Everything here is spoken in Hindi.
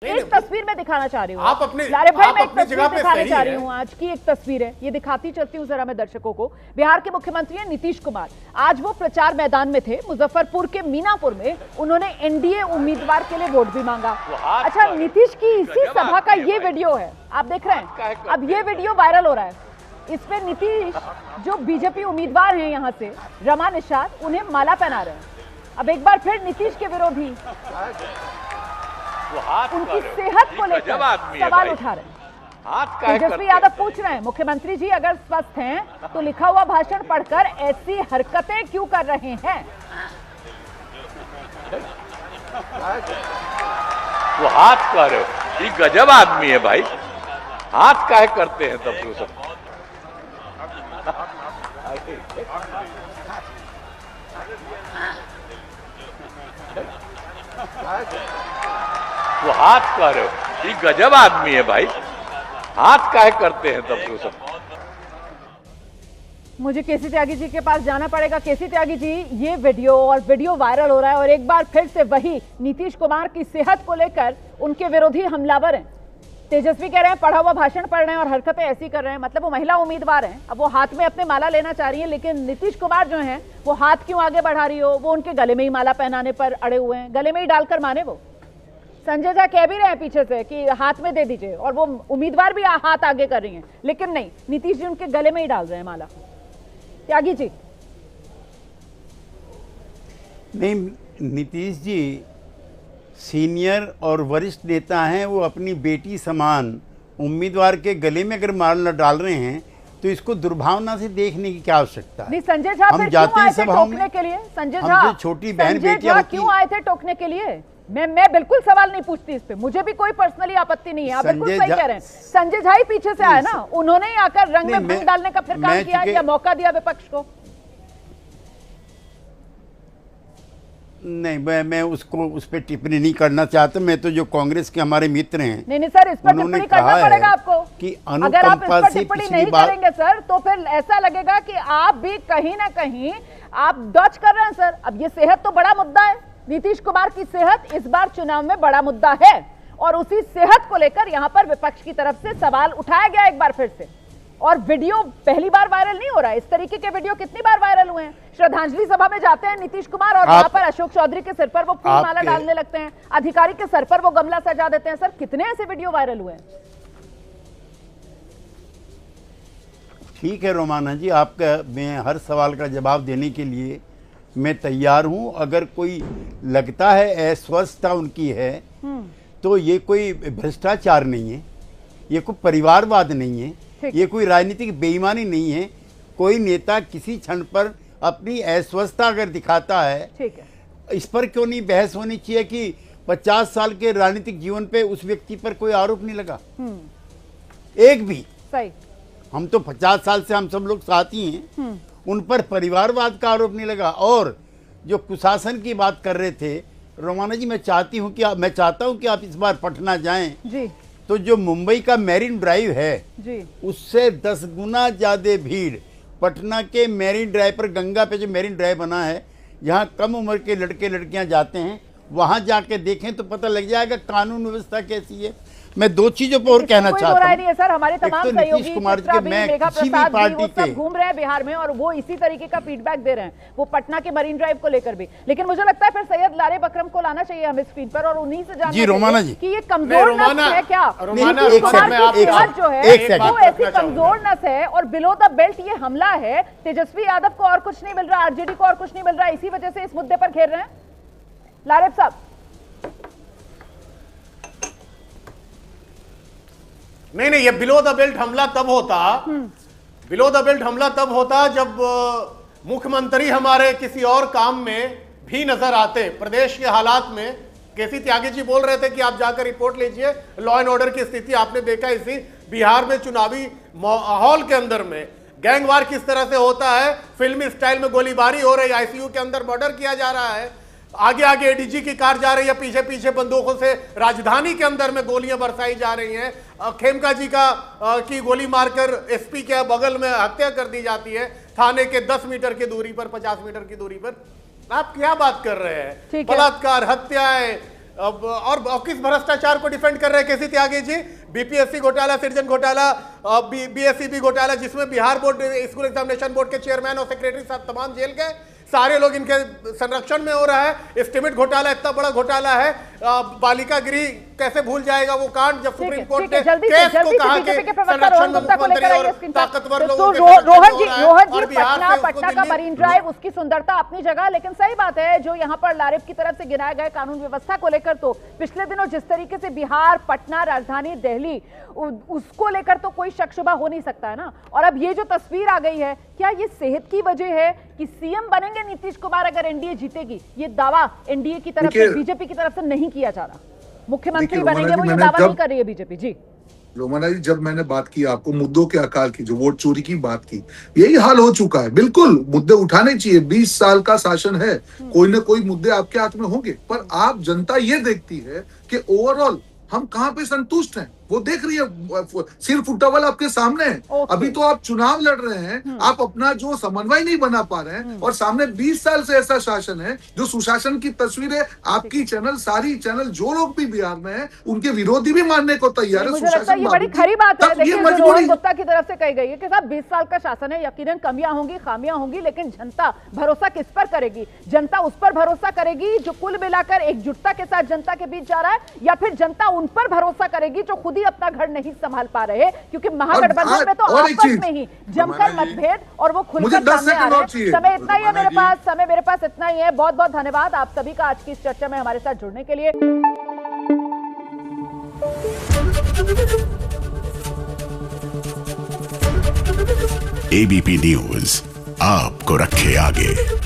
एक तस्वीर मैं दिखाना चाह रही हूँ आप अपने लारे भाई, मैं एक अपनी तस्वीर जगह पे दिखाने सही चाह रही है। हूँ। आज की एक तस्वीर है, ये दिखाती चलती हूँ जरा मैं दर्शकों को। बिहार के मुख्यमंत्री हैं नीतीश कुमार। आज वो प्रचार मैदान में थे मुजफ्फरपुर के मीनापुर में। उन्होंने एनडीए उम्मीदवार के लिए वोट भी मांगा। अच्छा, नीतीश की इसी सभा का ये वीडियो है, आप देख रहे हैं। अब ये वीडियो वायरल हो रहा है। इसमें नीतीश जो बीजेपी उम्मीदवार हैं यहाँ से रमा निषाद, उन्हें माला पहना रहे हैं। अब एक बार फिर नीतीश के विरोधी उनकी सेहत को लेकर सवाल उठा रहे हैं। तेजस्वी यादव पूछ रहे हैं, मुख्यमंत्री जी अगर स्वस्थ हैं तो लिखा हुआ भाषण पढ़कर ऐसी हरकतें क्यों कर रहे हैं? वो हाथ कर रहे हो, ये गजब आदमी है भाई। हाथ काहे करते हैं तब सब? वो हाथ कर रहे हो, ये गजब आदमी है भाई। हाथ काहे करते हैं तब सब? मुझे केसी त्यागी जी के पास जाना पड़ेगा। केसी त्यागी जी, ये वीडियो वायरल हो रहा है और एक बार फिर से वही नीतीश कुमार की सेहत को लेकर उनके विरोधी हमलावर हैं। तेजस्वी कह रहे हैं पढ़ा हुआ भाषण पढ़ रहे हैं और हरकतें ऐसी कर रहे हैं। मतलब वो महिला उम्मीदवार हैं, अब वो हाथ में अपने माला लेना चाह रही है, लेकिन नीतीश कुमार जो हैं वो हाथ क्यों आगे बढ़ा रही हो? वो उनके गले में ही माला पहनाने पर अड़े हुए हैं, गले में ही डालकर माने। वो संजय झा कह भी रहे हैं पीछे से कि हाथ में दे दीजिए, और वो उम्मीदवार भी हाथ आगे कर रही हैं, लेकिन नहीं, नीतीश जी उनके गले में ही डाल रहे हैं माला। त्यागी जी, नहीं, नीतीश जी सीनियर और वरिष्ठ नेता हैं। वो अपनी बेटी समान उम्मीदवार के गले में अगर माला डाल रहे हैं तो इसको दुर्भावना से देखने की क्या आवश्यकता है? नहीं, संजय झा हम फिर जाते क्यों हैं आए थे सभाओं टोकने में, के लिए? संजय हमसे झा, छोटी बहन संजय बेटियां झा होती क्यों आए थे टोकने के लिए? मैं बिल्कुल सवाल नहीं पूछती इस पे, मुझे भी कोई पर्सनली आपत्ति नहीं है। आप बिल्कुल सही कह रहे हैं। संजय झा ही पीछे से आए ना, उन्होंने ही आकर रंग में भंग डालने का फिर काम किया या मौका दिया विपक्ष को? नहीं, मैं उसको उस पर टिप्पणी नहीं करना चाहता। मैं तो जो कांग्रेस के हमारे मित्र हैं, नहीं सर, इस पर टिप्पणी करना पड़ेगा आपको कि अगर आप इस पर टिप्पणी नहीं करेंगे सर तो फिर ऐसा लगेगा कि आप भी कहीं ना कहीं आप डॉज कर रहे हैं सर। अब ये सेहत तो बड़ा मुद्दा है, नीतीश कुमार की सेहत इस बार चुनाव में बड़ा मुद्दा है, और उसी सेहत को लेकर यहां पर विपक्ष की तरफ से सवाल उठाया गया एक बार फिर से। और वीडियो पहली बार वायरल नहीं हो रहा है, इस तरीके के वीडियो कितनी बार वायरल हुए हैं। श्रद्धांजलि सभा में जाते हैं नीतीश कुमार और वहां पर अशोक चौधरी के सिर पर वो फूल माला डालने लगते हैं, अधिकारी के सर पर वो गमला सजा देते हैं। सर, कितने ऐसे वीडियो वायरल हुए हैं? ठीक है रोमाना जी, आपका मैं हर सवाल का जवाब देने के लिए मैं तैयार हूं। अगर कोई लगता है अस्वस्थता उनकी है तो ये कोई भ्रष्टाचार नहीं है, ये कोई परिवारवाद नहीं है, ये कोई राजनीतिक बेईमानी नहीं है। कोई नेता किसी क्षण पर अपनी अस्वस्थता अगर दिखाता है, ठीक है, इस पर क्यों नहीं बहस होनी चाहिए कि 50 साल के राजनीतिक जीवन पे उस व्यक्ति पर कोई आरोप नहीं लगा? एक भी। सही। हम तो 50 साल से हम सब लोग साथी हैं, उन पर परिवारवाद का आरोप नहीं लगा। और जो कुशासन की बात कर रहे थे रोमाना जी, मैं चाहता हूं कि आप इस बार पटना जाएं जी, तो जो मुंबई का मैरीन ड्राइव है जी, उससे 10 गुना ज्यादा भीड़ पटना के मैरीन ड्राइव पर, गंगा पे जो मैरीन ड्राइव बना है, यहाँ कम उम्र के लड़के लड़कियां जाते हैं, वहां जाके देखें तो पता लग जाएगा कानून व्यवस्था कैसी है। मैं दो चीजों पर और कहना चाहता हूँ। नहीं है सर, हमारे तमाम सहयोगी कुमार जी, मैं किसी भी पार्टी के घूम रहे हैं बिहार में और वो इसी तरीके का फीडबैक दे रहे हैं, वो पटना के मरीन ड्राइव को लेकर भी। लेकिन मुझे लगता है फिर सैयद लारेब अकरम को लाना चाहिए हमें स्क्रीन पर और उन्हीं से जानना जी रोमाना जी कि ये कमजोर नस है क्या? सेहत जो है वो ऐसी कमजोर नस है और बिलो द बेल्ट ये हमला है। तेजस्वी यादव को और कुछ नहीं मिल रहा, आरजेडी को और कुछ नहीं मिल रहा, इसी वजह से इस मुद्दे पर घेर रहे हैं लारेब साहब। नहीं, ये बिलो द बेल्ट हमला तब होता जब मुख्यमंत्री हमारे किसी और काम में भी नजर आते। प्रदेश के हालात में केसी त्यागी जी बोल रहे थे कि आप जाकर रिपोर्ट लीजिए, लॉ एंड ऑर्डर की स्थिति आपने देखा इसी बिहार में चुनावी माहौल के अंदर में गैंगवार किस तरह से होता है, फिल्मी स्टाइल में गोलीबारी हो रही है, आईसीयू के अंदर मर्डर किया जा रहा है, आगे आगे एडीजी की कार जा रही है, पीछे पीछे बंदूकों से राजधानी के अंदर में गोलियां बरसाई जा रही हैं, खेमका जी की गोली मारकर एसपी के बगल में हत्या कर दी जाती है, थाने के 10 मीटर की दूरी पर, 50 मीटर की दूरी पर। आप क्या बात कर रहे हैं? बलात्कार, हत्याएं, अब और किस भ्रष्टाचार को डिफेंड कर रहे हैं केसी त्यागी जी? बीपीएससी घोटाला, सृजन घोटाला, बीएसईबी घोटाला, जिसमें Bihar board school examination board के चेयरमैन और सेक्रेटरी साहब तमाम जेल गए, सारे लोग इनके संरक्षण में हो रहा है। एस्टिमेट घोटाला इतना बड़ा घोटाला है, बालिका गृह कैसे भूल जाएगा वो कांड, जब सुप्रीम कोर्ट ने केस को कहा कि संरक्षण में मुख्यमंत्री और ताकतवर लोगों के रोहन जी पटना का मरीन ड्राइव, उसकी सुंदरता अपनी जगह, लेकिन सही बात है जो यहाँ पर लारेब की तरफ से गिनाए गए कानून व्यवस्था को लेकर, तो पिछले दिनों जिस तरीके से बिहार, पटना, राजधानी दिल्ली, उसको लेकर तो कोई शक शुबा हो नहीं सकता है ना। और अब ये जो तस्वीर आ गई है, क्या ये सेहत की वजह है कि सीएम बनेंगे नीतीश कुमार अगर एनडीए जीतेगी? ये दावा एनडीए की तरफ से, बीजेपी की तरफ से नहीं किया जा रहा। मुख्यमंत्री बनेंगे वो ये दावा नहीं कर रही है बीजेपी। जी रोमाना जी, जब मैंने बात की आपको मुद्दों के आकार की, जो वोट चोरी की बात की, यही हाल हो चुका है। बिल्कुल मुद्दे उठाने चाहिए, 20 साल का शासन है, कोई ना कोई मुद्दे आपके हाथ में होंगे, पर आप जनता ये देखती है कि ओवरऑल हम कहां पे संतुष्ट हैं, वो देख रही है। सिर फुटबॉल आपके सामने है। अभी तो आप चुनाव लड़ रहे हैं, आप अपना जो समन्वय नहीं बना पा रहे हैं, और सामने 20 साल से ऐसा शासन है जो सुशासन की तस्वीरें आपकी चैनल, सारी चैनल, जो लोग भी बिहार में हैं, उनके विरोधी भी मानने को तैयार है। मुझे लगता है ये बड़ी खरी बात है। देखिए, रोहन गुप्ता की तरफ से कही गई है कि साहब 20 साल का शासन है, यकीनन कमियां होंगी, खामियां होंगी, लेकिन जनता भरोसा किस पर करेगी? जनता उस पर भरोसा करेगी जो कुल मिलाकर एकजुटता के साथ जनता के बीच जा रहा है, या फिर जनता उन पर भरोसा करेगी जो खुद ही अपना घर नहीं संभाल पा रहे? क्योंकि महागठबंधन में तो आपस में ही जमकर मतभेद और वो खुलकर सामने आ रहे हैं। समय इतना ही है मेरे पास, समय मेरे पास इतना ही है। बहुत बहुत धन्यवाद आप सभी का आज की इस चर्चा में हमारे साथ जुड़ने के लिए। एबीपी न्यूज आपको रखे आगे।